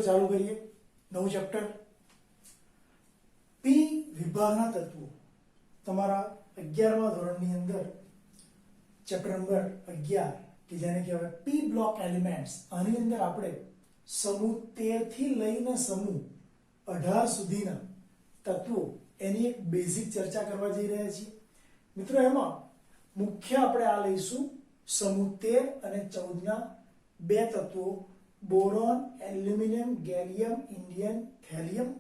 ચાલુ કરીએ નવું ચેપ્ટર પી વિભાગના તત્વો તમારા 11મા ધોરણની અંદર ચેપ્ટર નંબર 11 કે જેને કહેવાય પી બ્લોક એલિમેન્ટ્સ આની અંદર આપણે સમૂહ 13 થી લઈને સમૂહ 18 સુધીના તત્વો એની એક બેઝિક ચર્ચા કરવા જઈ રહ્યા છીએ મિત્રો એમાં મુખ્ય આપણે આ લઈશું સમૂહ 13 અને 14 ના બે તત્વો boron aluminium gallium indium thallium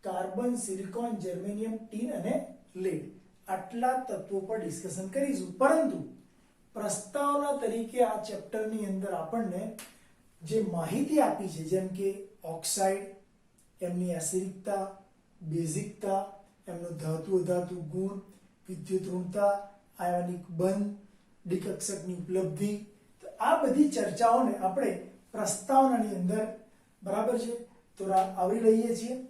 carbon silicon germanium tin અને લીડ આટલા તત્વો પર ડિસ્કશન કરીશું પરંતુ પ્રસ્તાવના તરીકે આ ચેપ્ટરની અંદર આપણને જે માહિતી આપી છે જેમ કે ઓક્સાઇડ એમની એસિડિકતા બેઝિકતા એમનો ધાતુ અધાતુ ગુણ વિદ્યુત ઋણતા આયોનિક બંધ ડિકક્ષકની ઉપલબ્ધિ તો આ બધી ચર્ચાઓને આપણે પ્રસ્તાવનાની અંદર બરાબર છે તો આવરી લઈએ છીએ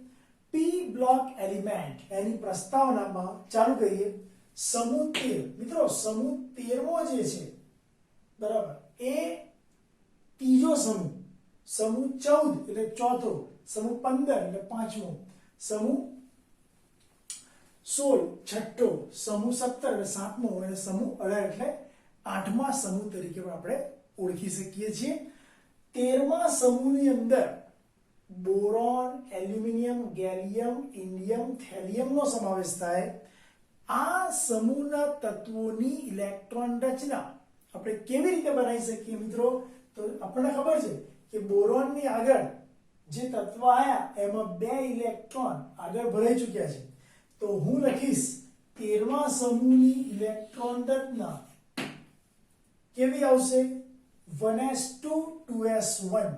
પી બ્લોક એલિમેન્ટ એની પ્રસ્તાવનામાં ચાલુ કરીએ સમૂહ 13 મિત્રો સમૂહ 13મો જે છે બરાબર એ ત્રીજો સમૂહ સમૂહ 14 એટલે ચોથો સમૂહ 15 એટલે પાંચમો સમૂહ 16 છઠ્ઠો સમૂહ 17 એટલે સાતમો અને સમૂહ 18 એટલે આઠમા સમૂહ તરીકે આપણે ઓળખી શકીએ છીએ 13મા સમૂહની અંદર બોરોન એલ્યુમિનિયમ ગેલિયમ ઇન્ડિયમ થેલિયમનો સમાવેશ થાય આ સમૂહના તત્વોની ઇલેક્ટ્રોન રચના આપણે કેવી રીતે બનાવી શકીએ મિત્રો તો આપણને ખબર છે કે બોરોનની આગળ જે તત્વ આયા એમાં બે ઇલેક્ટ્રોન આગળ ભરાઈ ચૂક્યા છે તો હું લખીશ 13મા સમૂહની ઇલેક્ટ્રોન રચના કેવી આવશે 1s2 2s1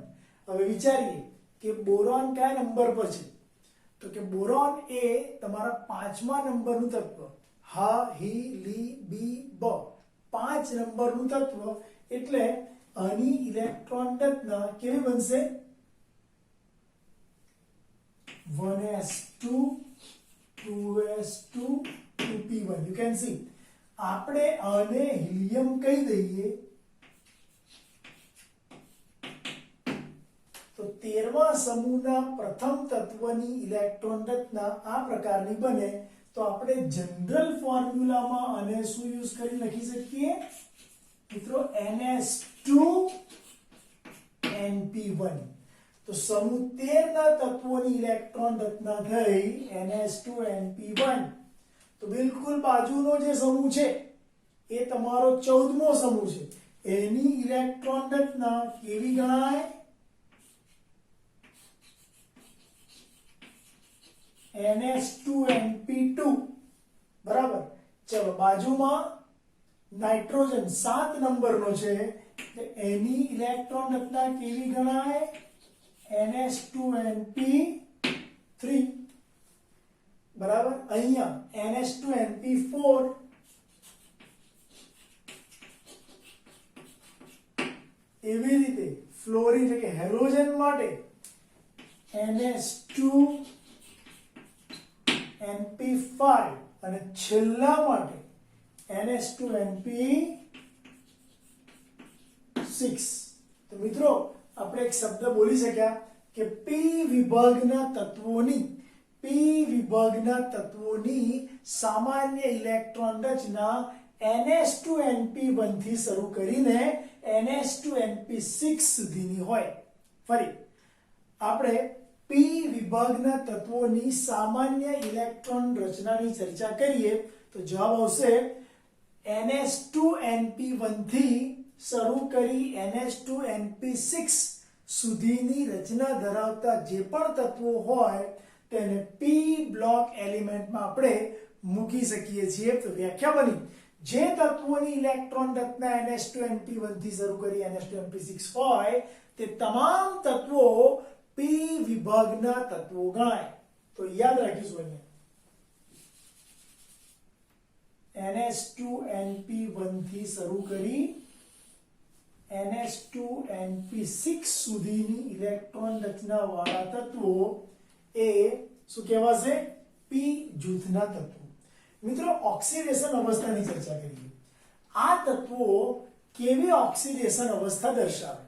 હવે વિચારીએ કે બોરોન કયા નંબર પર છે તો કે બોરોન એ તમારા પાંચમા નંબરનું તત્વ હા હી લી બી બ 5 નંબરનું તત્વ એટલે આની ઇલેક્ટ્રોન રચના કેવી બનશે 1s2 2s2 2p1 you can see આપણે આને હિલિયમ કહી દઈએ તો 13મા સમૂહના પ્રથમ તત્વની ઇલેક્ટ્રોન રચના આ પ્રકારની બને તો આપણે જનરલ ફોર્મ્યુલામાં આને શું યુઝ કરી લખી શકીએ મિત્રો ns2 np1 તો સમૂહ 13 ના તત્વોની ઇલેક્ટ્રોન રચના થઈ ns2 np1 તો બિલકુલ બાજુનો જે સમૂહ છે એ તમારો 14મો સમૂહ છે એની ઇલેક્ટ્રોન રચના કેવી ગણાય ns2np2 બરાબર ચલો બાજુમાં નાઇટ્રોજન 7 નંબરનો છે એટલે એની ઇલેક્ટ્રોન રચના કેવી ગણાય ns2np3 બરાબર અહીંયા ns2np4 એવી રીતે ફ્લોરિન એટલે કે હેલોજન માટે ns2np5 અને છેલ્લા માટે ns2np6 તો મિત્રો આપણે એક શબ્દ બોલી શક્યા કે પી વિભાગના તત્વોની સામાન્ય ઇલેક્ટ્રોન રચના ns2np1 થી શરૂ કરીને ns2np6 સુધીની હોય ફરી આપણે પી વિભાગના તત્વોની સામાન્ય ઇલેક્ટ્રોન રચનાની ચર્ચા કરીએ તો જવાબ આવશે ns2np1 થી શરૂ કરી ns2np6 સુધીની રચના ધરાવતા જે પણ તત્વો હોય તેને પી બ્લોક એલિમેન્ટમાં આપણે મૂકી શકીએ છીએ તો વ્યાખ્યા બની જે તત્વોની ઇલેક્ટ્રોન રચના ns2np1 થી શરૂ કરી ns2np6 હોય તે તમામ તત્વો પી વિભાગના તત્વો ગણાય તો યાદ રાખીશું અહીંયા ns2np1 થી શરૂ કરી ns2np6 સુધીની ઇલેક્ટ્રોન રચના વાળા તત્વો એ શું કહેવાશે પી જૂથના તત્વો મિત્રો ઓક્સિડેશન અવસ્થાની ચર્ચા કરીએ આ તત્વો કેવી ઓક્સિડેશન અવસ્થા દર્શાવે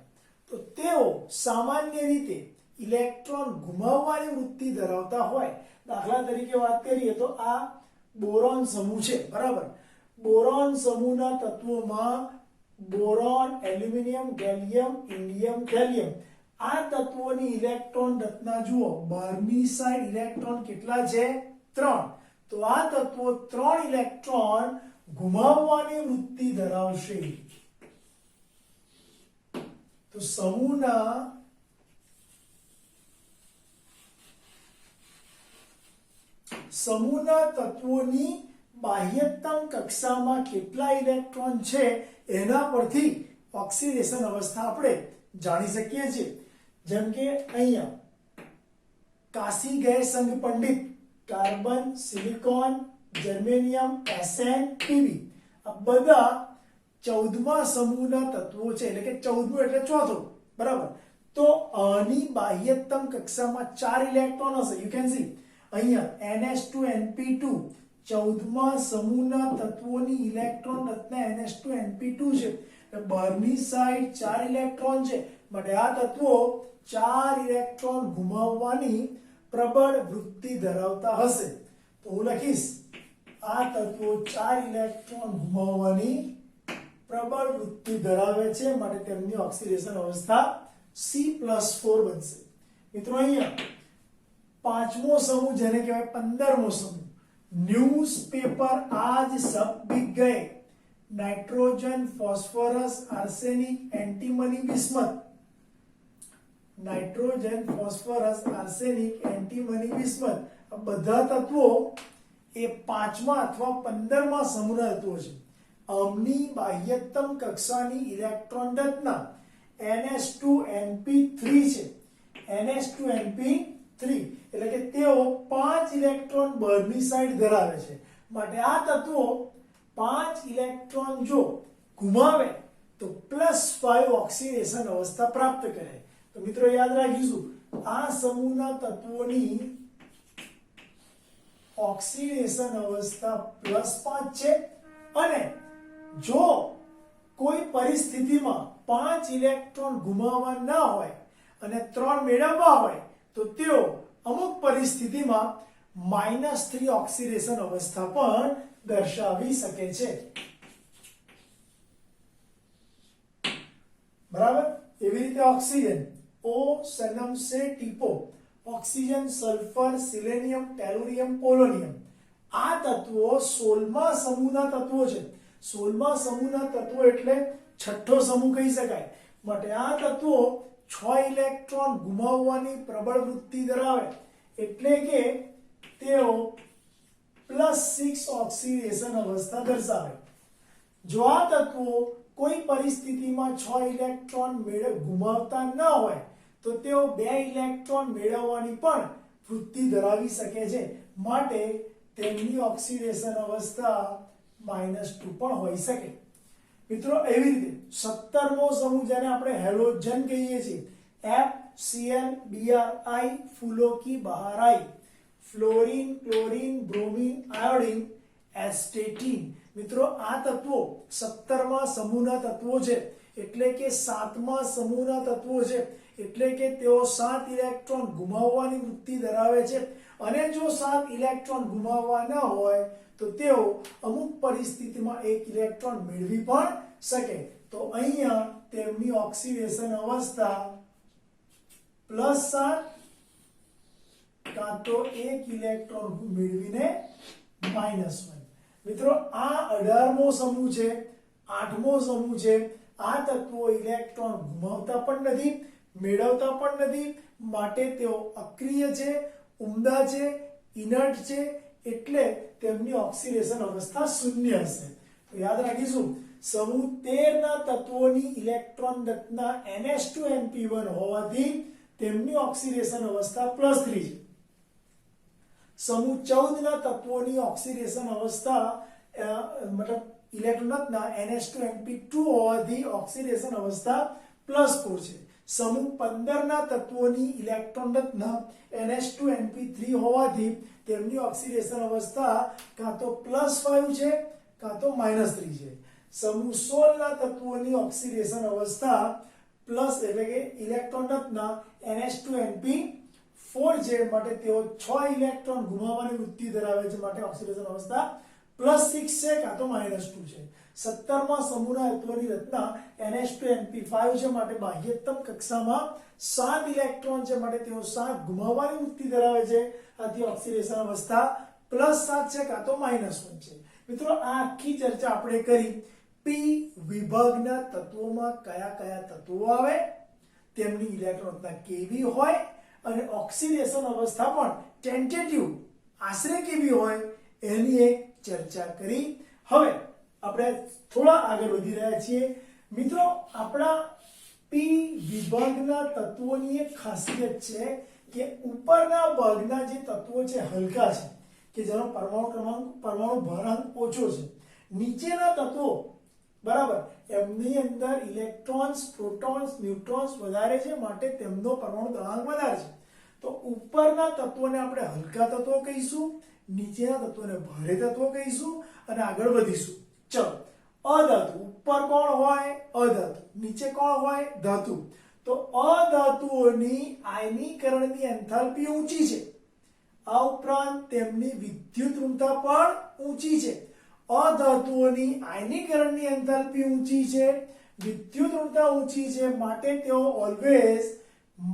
તો તેઓ સામાન્ય રીતે ઇલેક્ટ્રોન ગુમાવવાની વૃત્તિ ધરાવતા હોય, દાખલા તરીકે વાત કરીએ તો આ બોરોન સમૂહ છે, બરાબર. બોરોન સમૂહના તત્વોમાં boron, aluminium, gallium, indium, thallium આ તત્વોની ઇલેક્ટ્રોન રચના જુઓ. બહારની સાઈડ ઇલેક્ટ્રોન કેટલા છે? 3. તો આ તત્વો 3 ઇલેક્ટ્રોન ગુમાવવાની વૃત્તિ ધરાવશે. તો સમૂહના તત્વોની બાહ્યતમ કક્ષામાં કેટલા ઇલેક્ટ્રોન છે એના પરથી ઓક્સિડેશન અવસ્થા આપણે જાણી શકીએ છીએ. જેમ કે અહીંયા કાશી ગેસ સંઘ Pandit, carbon, silicon, germanium, SN, Pb આ બધા 14મા સમૂહના તત્વો છે, એટલે કે 14મું એટલે ચોથું, બરાબર. તો આની બાહ્યતમ કક્ષામાં 4 ઇલેક્ટ્રોન હશે. યુ કેન સી અહીંયા NH2NP2 14મા સમૂહના તત્વોની ઇલેક્ટ્રોન રચના NH2NP2 છે. બહારની સાઈડ 4 ઇલેક્ટ્રોન છે, માટે આ તત્વો 4 ઇલેક્ટ્રોન ગુમાવવાની પ્રબળ વૃત્તિ ધરાવતા હશે. તો હું લખીશ આ તત્વો 4 ઇલેક્ટ્રોન ગુમાવવાની પ્રબળ વૃત્તિ ધરાવે છે, માટે તેમની ઓક્સિડેશન અવસ્થા C+4 બનશે. મિત્રો અહીંયા 5મો સમૂહ જેને કહેવાય 15મો સમૂહ, ન્યૂઝપેપર आज सब बिक गए, nitrogen, phosphorus, arsenic, antimony, bismuth. Nitrogen, phosphorus, arsenic, antimony, bismuth આ બધા તત્વો એ 5મા અથવા 15મા સમૂહના તત્વો છે. આમની બાહ્યતમ કક્ષાની ઇલેક્ટ્રોન રચના NH2NP3 છે. NH2NP3 એટલે કે તેઓ 5 ઇલેક્ટ્રોન બહારની સાઈડ ધરાવે છે, માટે આ તત્વો 5 ઇલેક્ટ્રોન જો ગુમાવે તો +5 ઓક્સિડેશન અવસ્થા પ્રાપ્ત કરે. તો મિત્રો યાદ રાખીશું આ સમૂહના તત્વોની ઓક્સિડેશન અવસ્થા +5 છે, અને જો કોઈ પરિસ્થિતિમાં 5 ઇલેક્ટ્રોન ગુમાવવા ના હોય અને 3 મેળવવા હોય તો તેઓ અમુક પરિસ્થિતિમાં -3 ઓક્સિડેશન અવસ્થા પણ દર્શાવી શકે છે, બરાબર. એવી રીતે ઓક્સિજન O सनम से टीपो, ઓક્સિજન, સલ્ફર, સિલેનિયમ, ટેલુરિયમ, પોલોનિયમ આ તત્વો 16મા સમૂહના તત્વો છે. 16મા સમૂહના તત્વો એટલે છઠ્ઠો સમૂહ કહી શકાય, માટે આ તત્વો 6 ઇલેક્ટ્રોન ગુમાવવાની પ્રબળ વૃત્તિ ધરાવે, એટલે કે તેઓ +6 ઓક્સિડેશન અવસ્થા દર્શાવે. જો આ તત્વો કોઈ પરિસ્થિતિમાં 6 ઇલેક્ટ્રોન ગુમાવતા ન હોય તો તેઓ 2 ઇલેક્ટ્રોન મેળવવાની પણ વૃત્તિ ધરાવી શકે છે, માટે તેમની ઓક્સિડેશન અવસ્થા -2 પણ હોઈ શકે. મિત્રો એવી રીતે 17મો સમૂહ જેને આપણે હેલોજન કહીએ છીએ, FCl, BrI, फूलों की बहार आई, फ्लोरीन, क्लोरीन, ब्रोमीन, आयोडीन, एस्टेटीन. મિત્રો આ તત્વો 17મા સમૂહના તત્વો છે, એટલે કે 7મા સમૂહના તત્વો છે, એટલે કે તેઓ 7 ઇલેક્ટ્રોન ગુમાવવાની વૃત્તિ ધરાવે છે, અને જો 7 ઇલેક્ટ્રોન ગુમાવવા ન હોય તો તેઓ અમુક પરિસ્થિતિમાં 1 ઇલેક્ટ્રોન મેળવી પણ શકે. તો અહીંયા તેમની ઓક્સિડેશન અવસ્થા +7 કાં તો 1 ઇલેક્ટ્રોન મેળવીને -1. મિત્રો આ 18મો સમૂહ છે, 8મો સમૂહ છે. આ તત્વો ઇલેક્ટ્રોન ગુમાવતા પણ નથી, મેળવતા પણ નથી, માટે તેઓ અક્રિય છે, ઉમદા છે, ઇનર્ટ છે, એટલે તેમની ઓક્સિડેશન અવસ્થા 0 હશે. તો યાદ રાખીશું સમૂહ 13 ના તત્વોની ઇલેક્ટ્રોન રચના NH2NP1 હોવાથી તેમની ઓક્સિડેશન અવસ્થા +3 છે. સમૂહ 14 ના તત્વોની ઓક્સિડેશન અવસ્થા મતલબ ઇલેક્ટ્રોન રચના NH2NP2 હોવાથી ઓક્સિડેશન અવસ્થા +4 છે. સમૂહ 15 ના તત્વોની ઇલેક્ટ્રોન રચના NH2NP3 હોવાથી તેમની ઓક્સિડેશન અવસ્થા કાં તો +5 છે કાં તો -3 છે. સમૂહ 16 ના તત્વોની ઓક્સિડેશન અવસ્થા પ્લસ એટલે કે ઇલેક્ટ્રોન રત્ન NH2NP4 માટે તેઓ 6 ઇલેક્ટ્રોન ગુમાવવાની વૃત્તિ ધરાવે છે, માટે ઓક્સિડેશન અવસ્થા +6 છે કાં તો -2 છે. 17મા સમૂહના તત્વની રચના NH2NP5 છે, માટે બાહ્યતમ કક્ષામાં 7 ઇલેક્ટ્રોન છે, માટે તેઓ 7 ગુમાવવાની વૃત્તિ ધરાવે છે. આથી ઓક્સિડેશન અવસ્થા +7 છે કાં તો -1 છે. મિત્રો આ આખી ચર્ચા આપણે કરી p વિભાગના તત્વોમાં કયા કયા તત્વો આવે, તેમની ઇલેક્ટ્રોન રચના કેવી હોય અને ઓક્સિડેશન અવસ્થા પણ ટેન્ટેટિવ આશરે કેવી હોય એની એક ચર્ચા કરી. હવે આપણે થોડા આગળ વધી રહ્યા છીએ. મિત્રો આપણા p વિભાગના તત્વોની એક ખાસિયત છે કે ઉપરના ભાગના જે તત્વો છે હલકા છે, કે જેનો પરમાણુ ભારાંક ઓછો છે. નીચેના તત્વો બરાબર એમની અંદર ઇલેક્ટ્રોન્સ, પ્રોટોન્સ, ન્યુટ્રોન્સ વધારે છે, માટે તેમનો પરમાણુ ક્રમાંક વધારે છે. તો ઉપરના તત્વોને આપણે હલકા તત્વો કહીશું, નીચેના તત્વોને ભારે તત્વો કહીશું અને આગળ વધીશું. ચલો, અધાતુ ઉપર કોણ હોય? અધાતુ. નીચે કોણ હોય? ધાતુ. તો અધાતુઓની આયનીકરણની એન્થાલ્પી ઊંચી છે. આ ઉપરાંત તેમની વિદ્યુત ઋણતા પણ ઊંચી છે. અધાતુઓની આયનીકરણની એન્થાલ્પી ઊંચી છે, વિદ્યુત ઋણતા ઊંચી છે, માટે તેઓ ઓલવેઝ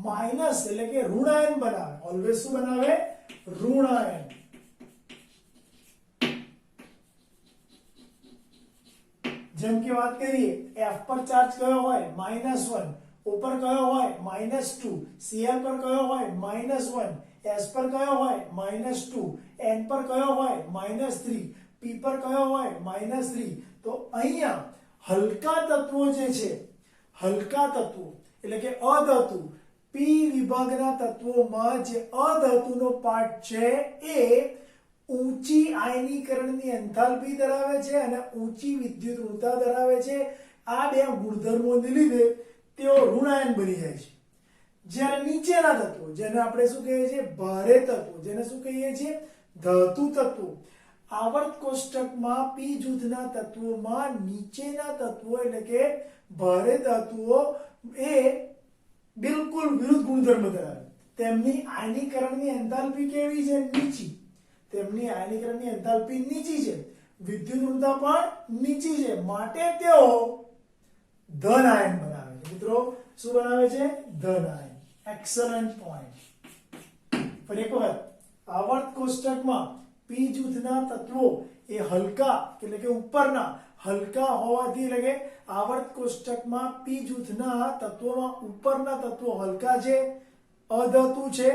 માઈનસ એટલે કે ઋણાયન બનાવે. ઓલવેઝ શું બનાવે? ઋણાયન. જેમ કે વાત કરીએ F પર ચાર્જ કયો હોય? -1. ઉપર કયો હોય? -2. Cl પર કયો હોય? -1. S પર કયો હોય? -2. N પર કયો હોય? -3. P પર કયો હોય? -3. તો અહીંયા હલકા તત્વો જે છે, હલકા તત્વો એટલે કે અધાતુ, p વિભાગના તત્વોમાં જે અધાતુનો પાર્ટ છે એ ઊંચી આયનીકરણની એન્થાલ્પી ધરાવે છે અને ઊંચી વિદ્યુત ઋણતા ધરાવે છે. આ બે ગુણધર્મોને લીધે તેઓ ઋણાયન બની જાય છે. જ્યારે નીચેના તત્વો, જેને આપણે શું કહીએ છીએ? ભારે તત્વો. જેને શું કહીએ છીએ? ધાતુ તત્વો. આવર્ત કોષ્ટકમાં p જૂથના તત્વોમાં નીચેના તત્વો એટલે કે ભારે ધાતુઓ એ બિલકુલ વિરુદ્ધ ગુણધર્મ ધરાવે. તેમની આયનીકરણની એન્થાલ્પી કેવી છે? નીચી. તેમની આયનીકરણની એન્થાલ્પી નીચી છે, વિદ્યુત ઋણતા પણ નીચી છે, માટે તેઓ ધન આયન બનાવે છે. મિત્રો શું બનાવે છે? ધન આયન. Excellent point. ફરી એક વખત, આવર્ત કોષ્ટકમાં p જૂથના તત્વો એ હલકા એટલે કે ઉપરના હલકા હોવાથી એટલે કે આવર્ત કોષ્ટકમાં p જૂથના તત્વોમાં ઉપરના તત્વો હલકા છે, અધાતુ છે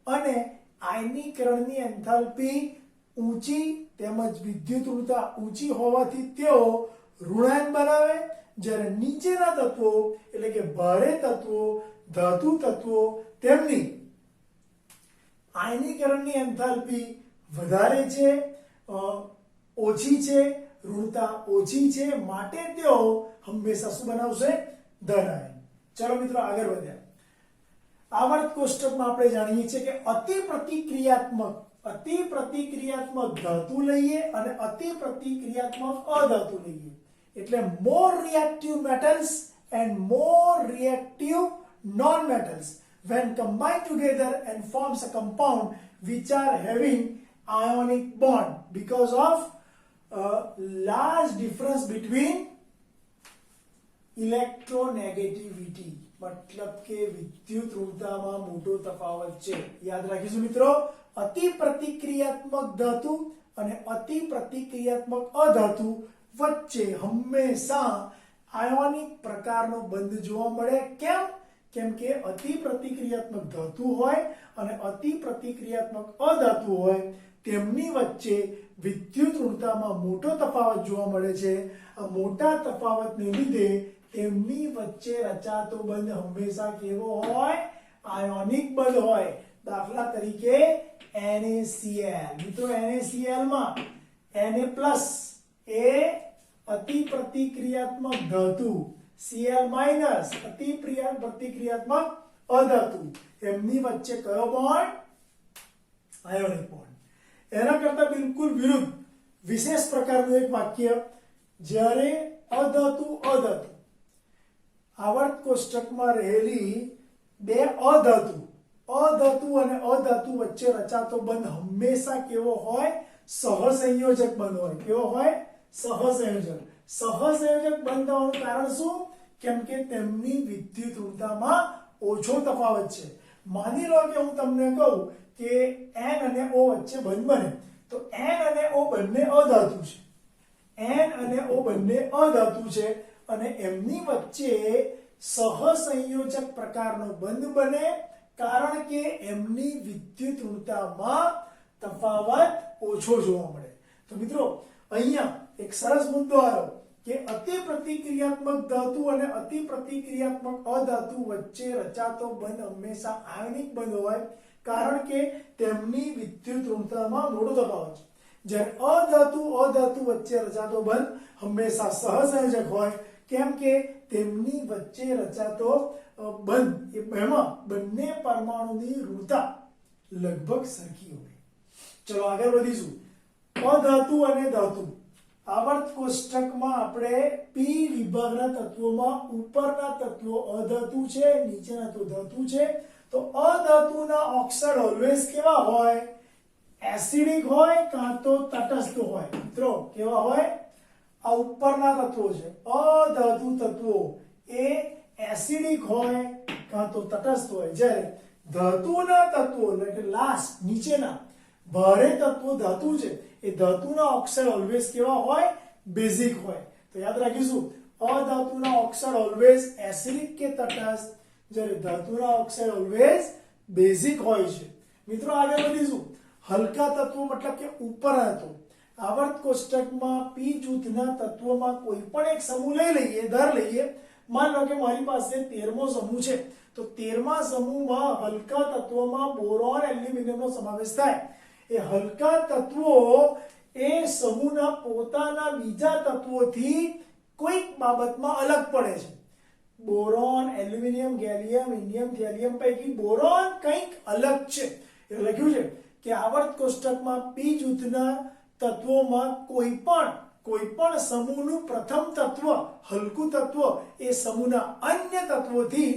અને આયનીકરણની એન્થાલ્પી ઊંચી તેમજ વિદ્યુત ઋણતા ઊંચી હોવાથી તેઓ ઋણાયન બનાવે. જ્યારે નીચેના તત્વો એટલે કે ભારે તત્વો, ધાતુ તત્વો, તેમની આયનીકરણની એન્થાલ્પી વધારે છે, ઓછી છે, ઋણતા ઓછી છે, માટે તેઓ હંમેશા શું બનાવશે? ધન આયન. ચલો મિત્રો આગળ વધ્યા. આવર્ત કોષ્ટકમાં આપણે જાણીએ છીએ કે અતિ પ્રતિક્રિયાત્મક ધાતુ લઈએ અને અતિ પ્રતિક્રિયાત્મક અધાતુ લઈએ એટલે more reactive metals and more reactive non metals when combined together and forms a compound which are having ionic bond because of a large difference between electronegativity. मतलब કે વિદ્યુત ઋણતામાં મોટો તફાવત છે. યાદ રાખીશું મિત્રો, અતિ પ્રતિક્રિયાત્મક ધાતુ અને અતિ પ્રતિક્રિયાત્મક અધાતુ વચ્ચે હંમેશા આયોનિક પ્રકારનો બંધ જોવા મળે. કેમ કે અતિ પ્રતિક્રિયાત્મક ધાતુ હોય અને અતિ પ્રતિક્રિયાત્મક અધાતુ હોય, તેમની વચ્ચે વિદ્યુત ઋણતામાં મોટો તફાવત જોવા મળે છે. આ મોટા તફાવતને લીધે તેમની વચ્ચે રચાતો બંધ હંમેશા કેવો હોય? આયોનિક બંધ હોય. દાખલા તરીકે NaCl. મિત્રો NaCl માં Na+ એ અતિ પ્રતિક્રિયાત્મક ધાતુ, Cl- અતિ પ્રતિક્રિયાત્મક અધાતુ, એમની વચ્ચે કયો બોન્ડ? Ionic bond. એના કરતા બિલકુલ વિરુદ્ધ વિશેષ પ્રકારનું એક વાક્ય, જ્યારે અધાતુ આવર્ત કોષ્ટકમાં રહેલી બે અધાતુ અને અધાતુ વચ્ચે રચાતો બંધ હંમેશા કેવો હોય? સહસંયોજક બંધ હોય. કેવો હોય? સહસંયોજક. સહસંયોજક બંધ થવાનું કારણ શું? કેમ કે તેમની વિદ્યુત ઋણતામાં ઓછો તફાવત છે. માની લો કે હું તમને કહું કે N અને O વચ્ચે બંધ બને, તો N અને O બંને અધાતુ છે. N અને O બંને અધાતુ છે અને એમની વચ્ચે સહસંયોજક પ્રકારનો બંધ બને, કારણ કે એમની વિદ્યુત ઋણતામાં તફાવત ઓછો જોવા મળે. તો મિત્રો અહીંયા એક સરસ મુદ્દો આવ્યો કે અતિ પ્રતિક્રિયાત્મક ધાતુ અને અતિ પ્રતિક્રિયાત્મક અધાતુ વચ્ચે રચાતો બંધ હંમેશા આયનિક બંધ હોય, કારણ કે તેમની વિદ્યુત ઋણતામાં મોટો તફાવત છે. જ્યારે અધાતુ વચ્ચે રચાતો બંધ હંમેશા સહસંયોજક હોય, કેમ કે તેમની વચ્ચે રચાતો બંધ એમાં બંને પરમાણુની ઋણતા લગભગ સરખી હોય. ચલો આગળ વધીશું. અધાતુ અને ધાતુ. આવર્ત કોષ્ટકમાં આપણે P વિભાગના તત્વોમાં ઉપરના તત્વો અધાતુ છે, નીચેના તો ધાતુ છે. તો અધાતુના ઓક્સાઇડ ઓલવેઝ કેવા હોય? એસિડિક હોય કાં તો તટસ્થ હોય. મિત્રો કેવા હોય? આ ઉપરના તત્વો છે, અધાતુ તત્વો એ એસિડિક હોય કાં તો તટસ્થ હોય. જ્યારે ધાતુના તત્વો એટલે કે લાસ્ટ નીચેના ભારે તત્વો ધાતુ છે, એ ધાતુના ઓક્સાઇડ ઓલવેઝ કેવા હોય? બેઝિક હોય. તો યાદ રાખીશું, અધાતુના ઓક્સાઇડ ઓલવેઝ એસિડિક કે તટસ્થ, જ્યારે ધાતુના ઓક્સાઇડ ઓલવેઝ બેઝિક હોય છે. મિત્રો આગળ વધીશું. હલકા તત્વો મતલબ કે ઉપરના તત્વો. આવર્ત કોષ્ટકમાં P જૂથના તત્વોમાં કોઈ પણ એક સમૂહ લઈ લઈએ, ધાર લઈએ. માન લો કે મારી પાસે 13મો સમૂહ છે, તો 13મા સમૂહમાં હલકા તત્વોમાં બોરોન એલ્યુમિનિયમનો સમાવેશ થાય. એ હલકા તત્વો એ સમૂહના પોતાના બીજા તત્વોથી કોઈક બાબતમાં અલગ પડે છે. Boron, aluminium, gallium, indium, thallium પૈકી બોરોન કંઈક અલગ છે. એ લખ્યું છે કે આવર્ત કોષ્ટકમાં P જૂથના તત્વોમાં કોઈ પણ સમૂહનું પ્રથમ તત્વ, હલકું તત્વ, એ સમૂહના અન્ય તત્વોથી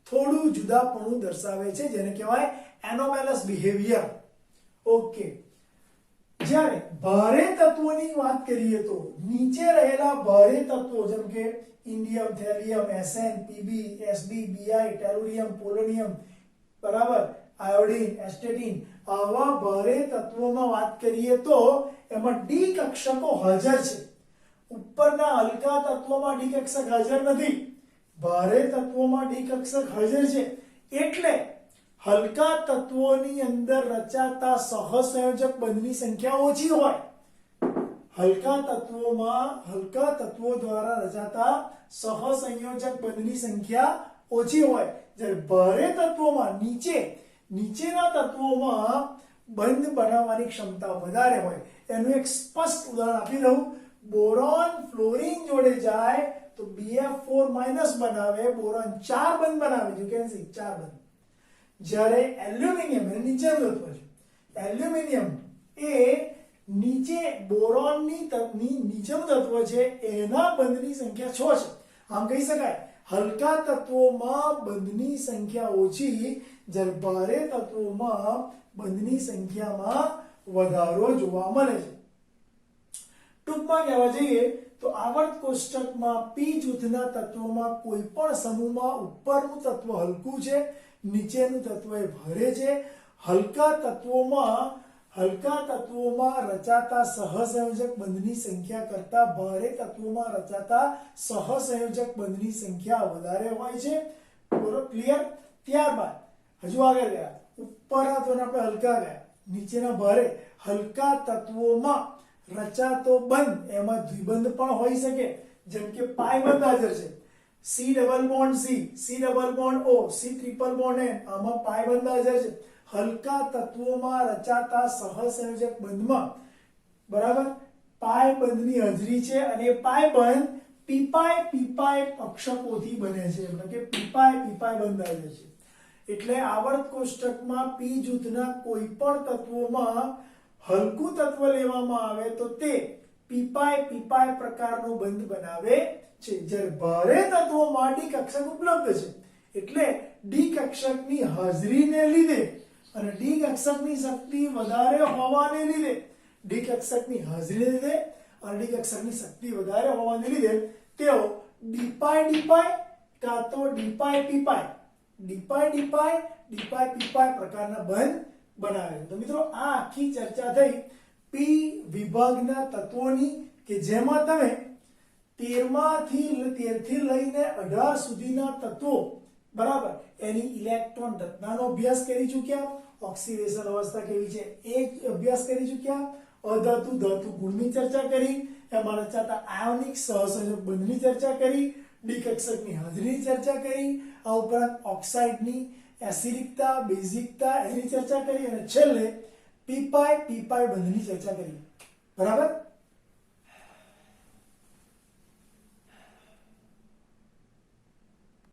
થોડું જુદાપણું દર્શાવે છે, જેને કહેવાય એનોમેલસ બિહેવિયર. ઓકે. જ્યારે ભારે તત્વોની વાત કરીએ તો નીચે રહેલા ભારે તત્વો જેમ કે indium, thallium, Sn, Pb, Sb, Bi, tellurium, polonium, બરાબર, આયોડીન, એસ્ટેટિન, આવા ભારે તત્વોમાં વાત કરીએ તો એમાં ડી કક્ષકો હાજર છે. ઉપરના હલકા તત્વોમાં ડી કક્ષક હાજર નથી, ભારે તત્વોમાં ડી કક્ષક હાજર છે. એટલે હલકા તત્વોની અંદર રચાતા સહસંયોજક બંધની સંખ્યા ઓછી હોય. હલકા તત્વો દ્વારા રચાતા સહસંયોજક બંધની સંખ્યા ઓછી હોય. જ્યારે ભારે તત્વોમાં નીચેના તત્વોમાં બંધ બનાવવાની ક્ષમતા વધારે હોય. એનું એક સ્પષ્ટ ઉદાહરણ આપી દઉં. બોરોન ફ્લોરિન જોડે જાય તો BF4- બનાવે, બોરોન 4 બંધ બનાવે, યુ કેન સી 4 બંધ. જ્યારે એલ્યુમિનિયમ એ નીચેનું તત્વ છે, એલ્યુમિનિયમ એ બોરોનની નીચેનું તત્વ છે, એના બંધની સંખ્યા 6 છે. આમ કહી શકાય હલકા તત્વોમાં બંધની સંખ્યા ઓછી, જ્યારે ભારે તત્વોમાં બંધની સંખ્યામાં વધારો જોવા મળે છે. ટૂંકમાં કહેવા જઈએ તો આવર્ત કોષ્ટકમાં P જૂથના તત્વોમાં કોઈ પણ સમૂહમાં ઉપરનું તત્વ હલકું છે, નીચેનું તત્વ એ ભારે છે. હલકા તત્વોમાં રચાતા સહસંયોજક બંધની સંખ્યા કરતા ભારે તત્વોમાં રચાતા સહસંયોજક બંધની સંખ્યા વધારે હોય છે. બરોબર, ક્લિયર? ત્યારબાદ હજુ આગળ ગયા. ઉપરના તત્વોને આપણે હલકા ગયા, નીચેના ભારે. હલકા તત્વોમાં રચાતો બંધ એમાં દ્વિબંધ પણ હોઈ શકે, જેમ કે પાઈ બંધ હાજર છે. C double bond C double bond O, C triple bond N, આમાં પાઈ બંધ હાજર છે. હલકા તત્વોમાં રચાતા સહસંયોજક બંધમાં, બરાબર, પાઈ બંધની હાજરી છે અને એ પાઈ બંધ પીપાઈ અક્ષકોથી બને છે, એટલે કે પીપાઈ બંધ હાજર છે. એટલે આવર્ત કોષ્ટકમાં P જૂથના કોઈ પણ તત્વોમાં હલકું તત્વ લેવામાં આવે તો તે પીપાઈ પ્રકારનો બંધ બનાવે છે, જ્યારે ભારે તત્વોમાં ડી કક્ષક ઉપલબ્ધ છે. એટલે ડી કક્ષકની હાજરીને લીધે અને ડી કક્ષકની શક્તિ વધારે હોવાને લીધે ડી કક્ષકની હાજરીને લીધે અને ડી કક્ષકની શક્તિ વધારે હોવાને લીધે તેઓ ડીપાઈ ડીપાઈ કાં તો ડીપાઈ પીપાઈ પ્રકારના બંધ બનાવે છે. તો મિત્રો આ આખી ચર્ચા થઈ પી વિભાગના તત્વોની કે જેમાં તમે 13 થી લઈને 18 સુધીના તત્વો બરાબર એની ઇલેક્ટ્રોન રચનાનો અભ્યાસ કરી ચૂક્યા, ઓક્સિડેશન અવસ્થા કેવી છે એ અભ્યાસ કરી ચૂક્યા, અધાતુ ધાતુ ગુણની ચર્ચા કરી, એમાં રચાતા આયોનિક સહસંયોજક બંધની ચર્ચા કરી, ડી કક્ષકની હાજરીની ચર્ચા કરી, આ ઉપરાંત ઓક્સાઇડની એસિડિકતા બેઝિકતા એની ચર્ચા કરી અને છેલ્લે પીપાઈ બંધની ચર્ચા કરી. બરાબર.